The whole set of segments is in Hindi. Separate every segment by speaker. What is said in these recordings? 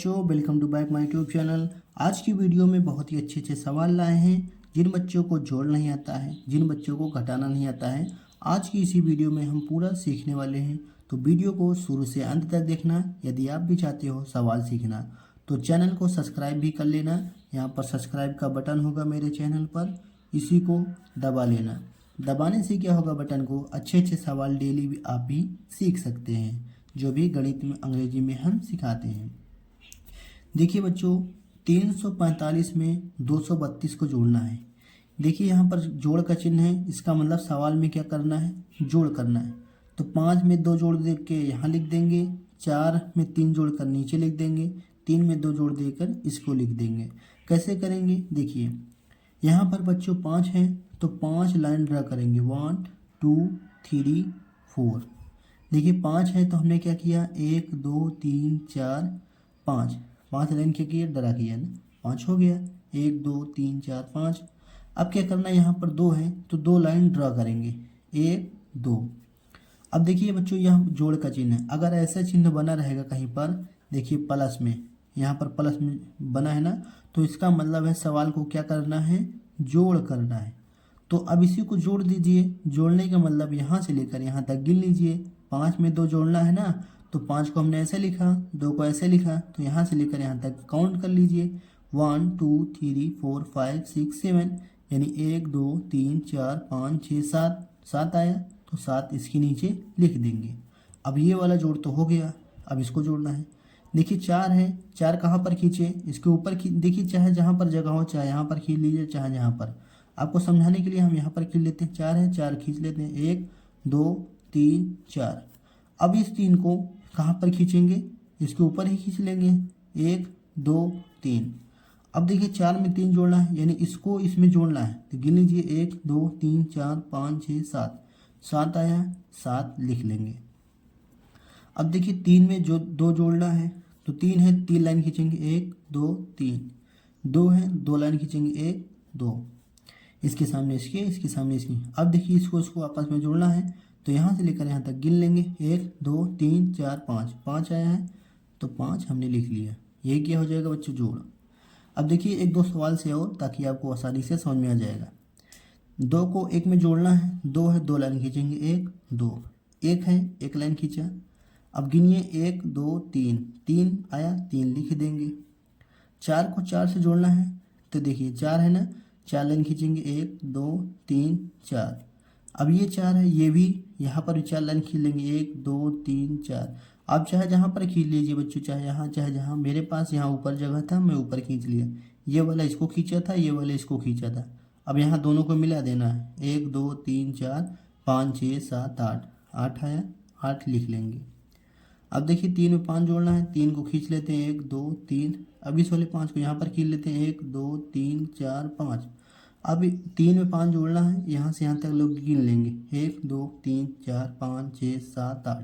Speaker 1: बच्चों, welcome to back my YouTube channel. आज की वीडियो में बहुत ही अच्छे अच्छे सवाल लाए हैं। जिन बच्चों को जोड़ नहीं आता है, जिन बच्चों को घटाना नहीं आता है, आज की इसी वीडियो में हम पूरा सीखने वाले हैं। तो वीडियो को शुरू से अंत तक देखना। यदि आप भी चाहते हो सवाल सीखना तो चैनल को सब्सक्राइब भी कर लेना। यहाँ पर सब्सक्राइब का बटन होगा मेरे चैनल पर, इसी को दबा लेना। दबाने से क्या होगा, बटन को अच्छे अच्छे सवाल डेली भी आप भी सीख सकते हैं, जो भी गणित में अंग्रेजी में हम सिखाते हैं। देखिए बच्चों, 345 में 232 को जोड़ना है। देखिए यहाँ पर जोड़ का चिन्ह है, इसका मतलब सवाल में क्या करना है, जोड़ करना है। तो 5 में 2 जोड़ दे के यहाँ लिख देंगे, 4 में 3 जोड़ कर नीचे लिख देंगे, 3 में 2 जोड़ देकर इसको लिख देंगे। कैसे करेंगे, देखिए यहाँ पर बच्चों 5 हैं तो 5 लाइन ड्रा करेंगे, 1 2 3 4। देखिए 5 है तो हमने क्या किया, 1 2 3 4 5, 5 लाइन क्या किया, ड्रा किया ना, 5 हो गया, 1 2 3 4 5। अब क्या करना है, यहाँ पर 2 है तो 2 लाइन ड्रा करेंगे, 1 2। अब देखिए बच्चों, यहाँ जोड़ का चिन्ह है, अगर ऐसा चिन्ह बना रहेगा कहीं पर, देखिए प्लस में, यहाँ पर प्लस में बना है ना, तो इसका मतलब है सवाल को क्या करना है, जोड़ करना है। तो अब इसी को जोड़ दीजिए। जोड़ने का मतलब यहाँ से लेकर यहाँ तक गिन लीजिए। 5 में 2 जोड़ना है ना, तो 5 को हमने ऐसे लिखा, 2 को ऐसे लिखा, तो यहाँ से लेकर यहाँ तक काउंट कर लीजिए, 1 2 3 4 5 6 7, यानी 1 2 3 4 5 6 7, 7 आया तो 7 इसके नीचे लिख देंगे। अब ये वाला जोड़ तो हो गया, अब इसको जोड़ना है। देखिए 4 है, 4 कहाँ पर खींचे, इसके ऊपर देखिए, चाहे जहाँ पर जगह हो, चाहे यहाँ पर खींच लीजिए, चाहे यहाँ पर। आपको समझाने के लिए हम यहाँ पर खींच लेते हैं, 4 है, 4 खींच लेते हैं, 1 2 3 4। अब इस 3 को कहाँ पर खींचेंगे, इसके ऊपर ही खींच लेंगे, 1 2 3। अब देखिए 4 में 3 जोड़ना है, यानी इसको इसमें जोड़ना है, तो गिन लीजिए, 1 2 3 4 5 6 7, 7 आया, 7 लिख लेंगे। अब देखिए 3 में जो 2 जोड़ना है, तो 3 है, 3 लाइन खींचेंगे, 1 2 3। 2 है, 2 लाइन खींचेंगे, 1 2, इसके सामने इसके, इसके सामने इसकी। अब देखिए इसको आपस में जोड़ना है, तो यहाँ से लेकर यहाँ तक गिन लेंगे, 1 2 3 4 5, 5 आया है तो 5 हमने लिख लिया। ये क्या हो जाएगा बच्चों, जोड़। अब देखिए एक दो सवाल से और, ताकि आपको आसानी से समझ में आ जाएगा। 2 को 1 में जोड़ना है, 2 है, 2 लाइन खींचेंगे, 1 2। 1 है, 1 लाइन खींचा। अब गिनिए, 1 2 3, 3 आया, 3 लिख देंगे। 4 को 4 से जोड़ना है, तो देखिए 4 है ना, 4 लाइन खींचेंगे, 1 2 3 4। अब ये 4 है, ये भी यहाँ पर 4 लाइन खींच लेंगे, 1 2 3 4। अब चाहे जहाँ पर खींच लीजिए बच्चों, चाहे यहाँ चाहे जहाँ। मेरे पास यहाँ ऊपर जगह था, मैं ऊपर खींच लिया। ये वाला इसको खींचा था, ये वाला इसको खींचा था। अब यहाँ दोनों को मिला देना है, 1 2 3 4 5 6 7 8, 8 आया, 8 लिख लेंगे। अब देखिए 3 में 5 जोड़ना है, 3 को खींच लेते हैं, 1 2 3। अब इस वाले 5 को यहाँ पर खींच लेते हैं, 1 2 3 4 5। अब 3 में 5 जोड़ना है, यहाँ से यहाँ तक लोग गिन लेंगे, 1 2 3 4 5 6 7 8,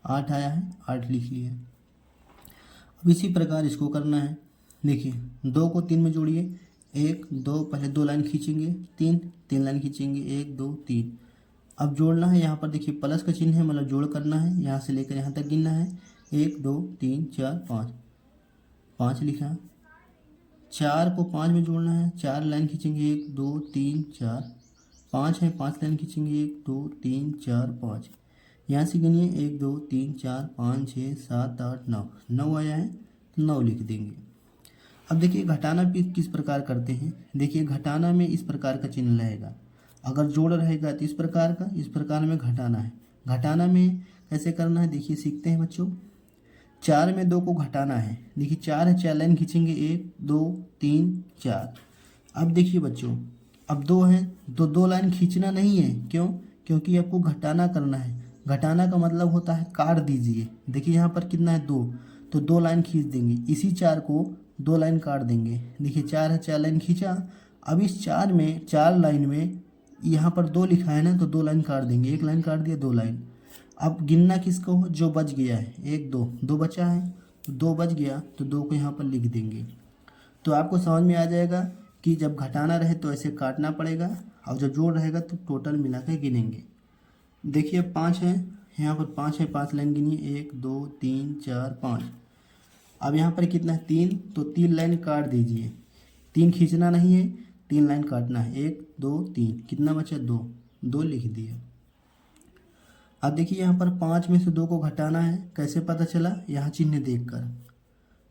Speaker 1: 8 आया है, 8 लिख लिया। अब इसी प्रकार इसको करना है। देखिए 2 को 3 में जोड़िए, 1 2, पहले 2 लाइन खींचेंगे, 3 लाइन खींचेंगे, 1 2 3। अब जोड़ना है, यहाँ पर देखिए प्लस का चिन्ह है, मतलब जोड़ करना है, यहाँ से लेकर यहाँ तक गिनना है, 1 2 3 4 5, 5 लिखा। 4 को 5 में जोड़ना है, 4 लाइन खींचेंगे, 1 2 3 4। 5 है, 5 लाइन खींचेंगे, 1 2 3 4 5। यहाँ से गिनिए, 1 2 3 4 5 6 7 8 9, 9 आया है तो 9 लिख देंगे। अब देखिए घटाना भी किस प्रकार करते हैं। देखिए घटाना में इस प्रकार का चिन्ह रहेगा, अगर जोड़ रहेगा तो इस प्रकार का, इस प्रकार में घटाना है। घटाना में कैसे करना है, देखिए सीखते हैं बच्चों। 4 में 2 को घटाना है, देखिए 4 है, 4 लाइन खींचेंगे, 1 2 3 4। अब देखिए बच्चों, अब 2 है तो 2 लाइन खींचना नहीं है, क्यों, क्योंकि आपको घटाना करना है। घटाना का मतलब होता है काट दीजिए। देखिए यहाँ पर कितना है, 2, तो 2 लाइन खींच देंगे, इसी 4 को 2 लाइन काट देंगे। देखिए 4 है, 4 लाइन खींचा। अब इस 4 में, 4 लाइन में यहाँ पर 2 लिखा है ना, तो 2 लाइन काट देंगे, 1 लाइन काट दिया, 2 लाइन। अब गिनना किसको हो, जो बच गया है, 1 2, 2 बचा है, 2 बच गया तो 2 को यहाँ पर लिख देंगे। तो आपको समझ में आ जाएगा कि जब घटाना रहे तो ऐसे काटना पड़ेगा, और जब जोड़ रहेगा तो टोटल मिला के गिनेंगे। देखिए 5 है, यहाँ पर 5 है, 5 लाइन गिनिए, 1 2 3 4 5। अब यहाँ पर कितना है 3, तो 3 लाइन काट दीजिए। 3 खींचना नहीं है, 3 लाइन काटना है। 1 2 3, कितना बचा 2, 2 लिख दिया। अब देखिए यहाँ पर 5 में से 2 को घटाना है, कैसे पता चला, यहाँ चिन्ह देखकर।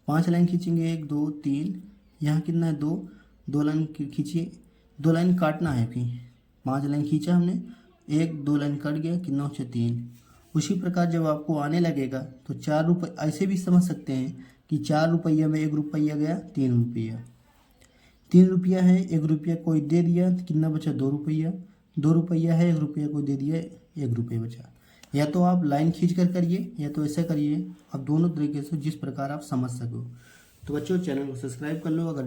Speaker 1: 5 लाइन खींचेंगे, 1 2 3, यहाँ कितना है 2, 2 लाइन खींचिए, 2 लाइन काटना है फिर। 5 लाइन खींचा हमने, 1 2 लाइन कट गया, कितना बचा 3। उसी प्रकार जब आपको आने लगेगा तो 4 रुपये, ऐसे भी समझ सकते हैं कि 4 रुपया में 1 रुपया गया, 3 रुपया। 3 रुपया है, 1 रुपया कोई दे दिया तो कितना बचा 2 रुपया। 2 रुपया है, 1 रुपया कोई दे दिया, 1 रुपया बचा। या तो आप लाइन खींच कर करिए या तो ऐसा करिए, अब दोनों तरीके से जिस प्रकार आप समझ सको। तो बच्चों चैनल को सब्सक्राइब कर लो अगर